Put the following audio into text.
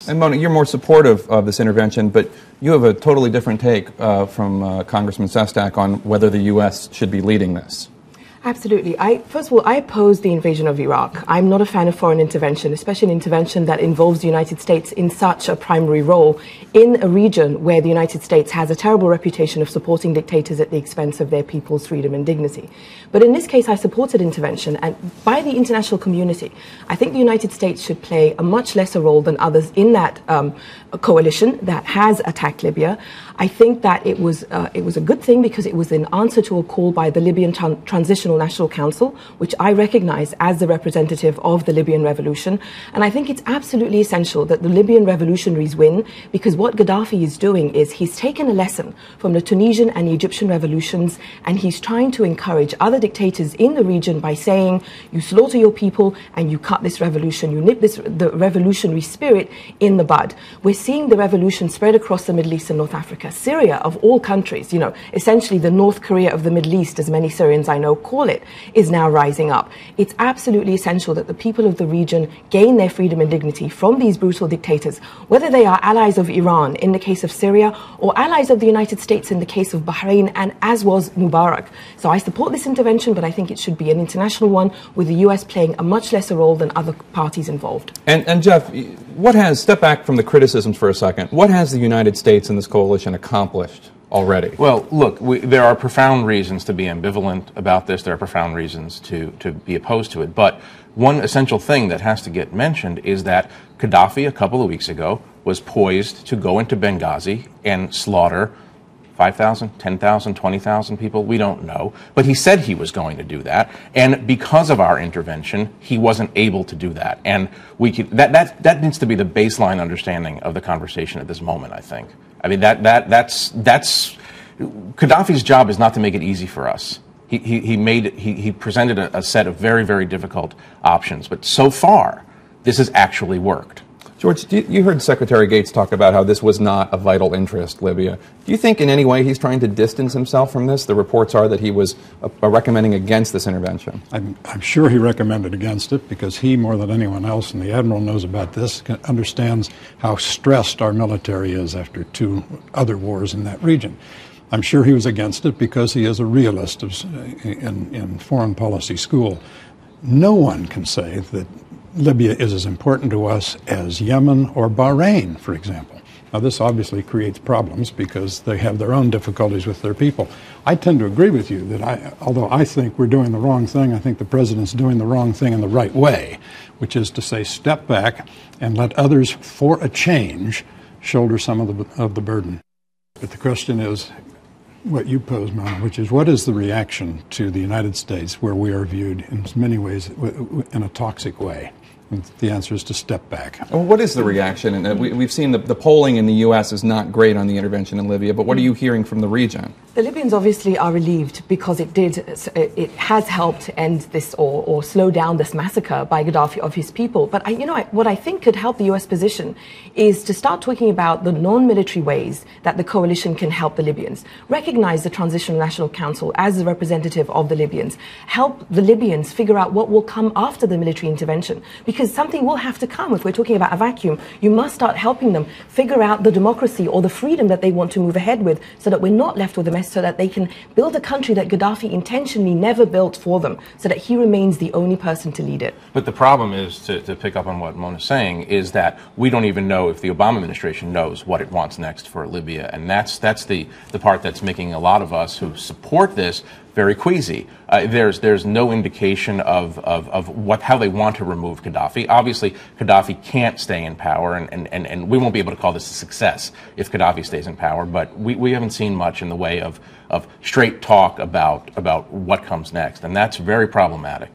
And Mona, you're more supportive of this intervention, but you have a totally different take from Congressman Sestak on whether the U.S. should be leading this. Absolutely. First of all, I oppose the invasion of Iraq. I'm not a fan of foreign intervention, especially an intervention that involves the United States in such a primary role in a region where the United States has a terrible reputation of supporting dictators at the expense of their people's freedom and dignity. But in this case, I supported intervention, and by the international community. I think the United States should play a much lesser role than others in that coalition that has attacked Libya. I think that it was a good thing because it was in answer to a call by the Libyan Transitional National Council, which I recognize as the representative of the Libyan revolution. And I think it's absolutely essential that the Libyan revolutionaries win, because what Gaddafi is doing is he's taken a lesson from the Tunisian and Egyptian revolutions, and he's trying to encourage other dictators in the region by saying, you slaughter your people and you cut this revolution, you nip the revolutionary spirit in the bud. We're seeing the revolution spread across the Middle East and North Africa. Syria, of all countries, essentially the North Korea of the Middle East, as many Syrians I know call it, is now rising up. It's absolutely essential that the people of the region gain their freedom and dignity from these brutal dictators, whether they are allies of Iran in the case of Syria or allies of the United States in the case of Bahrain, and as was Mubarak. So I support this intervention, but I think it should be an international one with the US playing a much lesser role than other parties involved. And Jeff, step back from the criticisms for a second. What has the United States and this coalition accomplished already? Well, look, there are profound reasons to be ambivalent about this. There are profound reasons to be opposed to it. But one essential thing that has to get mentioned is that Gaddafi, a couple of weeks ago, was poised to go into Benghazi and slaughter 5,000, 10,000, 20,000 people. We don't know. But he said he was going to do that. And because of our intervention, he wasn't able to do that. And that needs to be the baseline understanding of the conversation at this moment, I think. I mean, that's Gaddafi's job is not to make it easy for us. He presented a set of very, very difficult options. But so far, this has actually worked. George, you heard Secretary Gates talk about how this was not a vital interest, Libya. Do you think in any way he's trying to distance himself from this? The reports are that he was recommending against this intervention. I'm sure he recommended against it because he, more than anyone else, and the Admiral knows about this, understands how stressed our military is after 2 other wars in that region. I'm sure he was against it because he is a realist in foreign policy school. No one can say that Libya is as important to us as Yemen or Bahrain, for example. Now, this obviously creates problems because they have their own difficulties with their people. I tend to agree with you that although I think we're doing the wrong thing, I think the president's doing the wrong thing in the right way, which is to say step back and let others, for a change, shoulder some of the burden. But the question is what you pose, Mona, which is what is the reaction to the United States where we are viewed in many ways in a toxic way? And the answer is to step back. Well, what is the reaction? And we've seen the polling in the U.S. is not great on the intervention in Libya, but what are you hearing from the region? The Libyans obviously are relieved because it has helped end this or slow down this massacre by Gaddafi of his people. But what I think could help the U.S. position is to start talking about the non-military ways that the coalition can help the Libyans. Recognize the Transitional National Council as the representative of the Libyans. Help the Libyans figure out what will come after the military intervention. Because something will have to come. If we're talking about a vacuum, you must start helping them figure out the democracy or the freedom that they want to move ahead with, so that we're not left with a mess, so that they can build a country that Gaddafi intentionally never built for them, so that he remains the only person to lead it. But the problem is, to pick up on what Mona's saying, is that we don't even know if the Obama administration knows what it wants next for Libya. And that's the part that's making a lot of us who support this very queasy. There's no indication of how they want to remove Gaddafi. Obviously, Gaddafi can't stay in power, and we won't be able to call this a success if Gaddafi stays in power. But we haven't seen much in the way of straight talk about what comes next, and that's very problematic.